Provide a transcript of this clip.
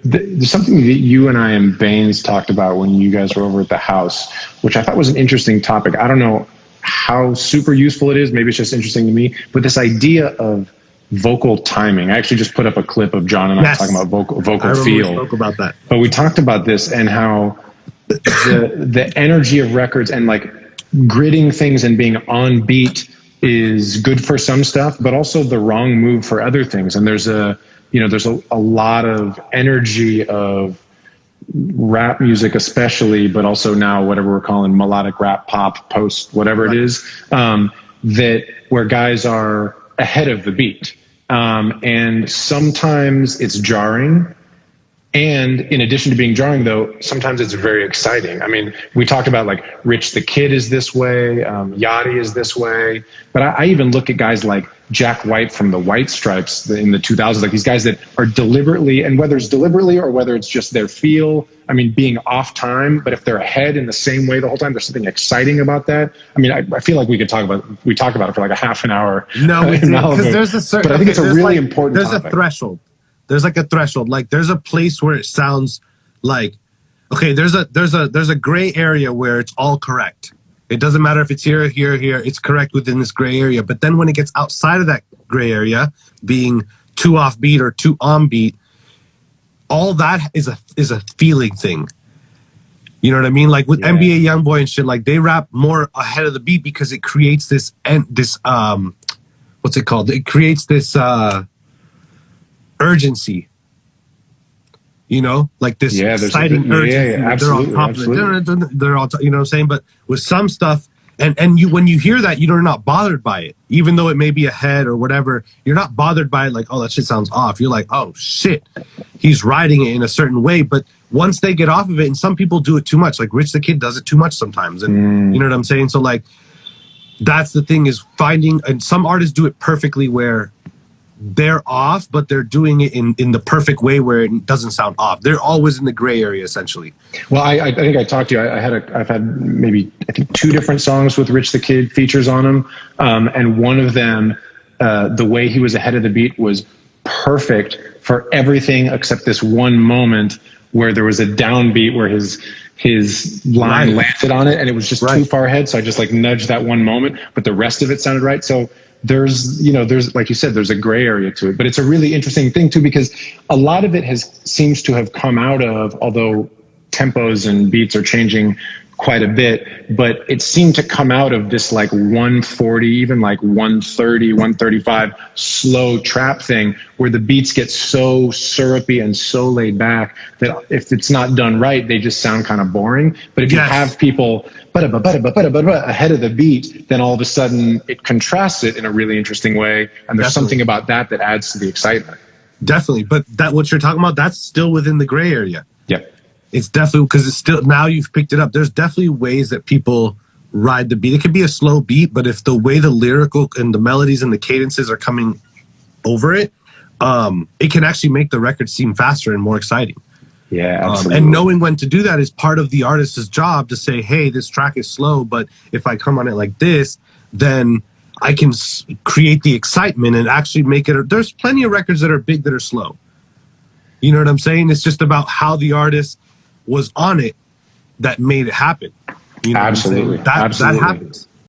there's something that you and I and Baines talked about when you guys were over at the house, which I thought was an interesting topic. I don't know how super useful it is. Maybe it's just interesting to me. But this idea of vocal timing. I actually just put up a clip of John and I talking about vocal feel. We spoke about that. But we talked about this and how the energy of records and like gridding things and being on beat is good for some stuff, but also the wrong move for other things. And there's a lot of energy of rap music, especially, but also now whatever we're calling melodic rap, pop, post, whatever it is, that where guys are ahead of the beat. And sometimes it's jarring. And in addition to being jarring, though, sometimes it's very exciting. I mean, we talked about like Rich the Kid is this way, Yachty is this way. But I even look at guys like Jack White from the White Stripes in the 2000s, like these guys that are deliberately, and whether it's deliberately or whether it's just their feel, I mean, being off time, but if they're ahead in the same way the whole time, there's something exciting about that. I mean, I feel like we talked about it for like a half an hour. No, because there's a certain, but I think it's a really important topic. There's a threshold. There's like a threshold. Like there's a place where it sounds like, okay, there's a gray area where it's all correct. It doesn't matter if it's here. It's correct within this gray area. But then when it gets outside of that gray area, being too off beat or too on beat, all that is a feeling thing. You know what I mean? Like with NBA Youngboy and shit, like they rap more ahead of the beat because it creates this what's it called? It creates this urgency, you know, like this exciting urgency. Absolutely, they're on top of it. They're all, you know what I'm saying? But with some stuff, and you, when you hear that, you're not bothered by it, even though it may be ahead or whatever. You're not bothered by it. Like, oh, that shit sounds off. You're like, oh shit, he's riding it in a certain way. But once they get off of it, and some people do it too much, like Rich the Kid does it too much sometimes, and you know what I'm saying. So like, that's the thing, is finding, and some artists do it perfectly where they're off, but they're doing it in the perfect way where it doesn't sound off. They're always in the gray area, essentially. Well, I think I talked to you. I've had maybe, I think, 2 different songs with Rich the Kid features on them. And one of them, the way he was ahead of the beat was perfect for everything except this one moment where there was a downbeat where his line landed on it and it was just too far ahead. So I just like nudged that one moment, but the rest of it sounded right. So there's, like you said, there's a gray area to it, but it's a really interesting thing too, because a lot of it seems to have come out of, although tempos and beats are changing quite a bit, but it seemed to come out of this like 140, even like 130, 135 slow trap thing where the beats get so syrupy and so laid back that if it's not done right, they just sound kind of boring. But if you have people ahead of the beat, then all of a sudden it contrasts it in a really interesting way. And there's something about that adds to the excitement. Definitely. But that, what you're talking about, that's still within the gray area. Yep. It's definitely, because it's still, now you've picked it up. There's definitely ways that people ride the beat. It could be a slow beat, but if the way the lyrical and the melodies and the cadences are coming over it, it can actually make the record seem faster and more exciting. Yeah, absolutely. And knowing when to do that is part of the artist's job, to say, hey, this track is slow, but if I come on it like this, then I can create the excitement and actually make it. There's plenty of records that are big that are slow. You know what I'm saying? It's just about how the artist was on it that made it happen. You know Absolutely. That happens.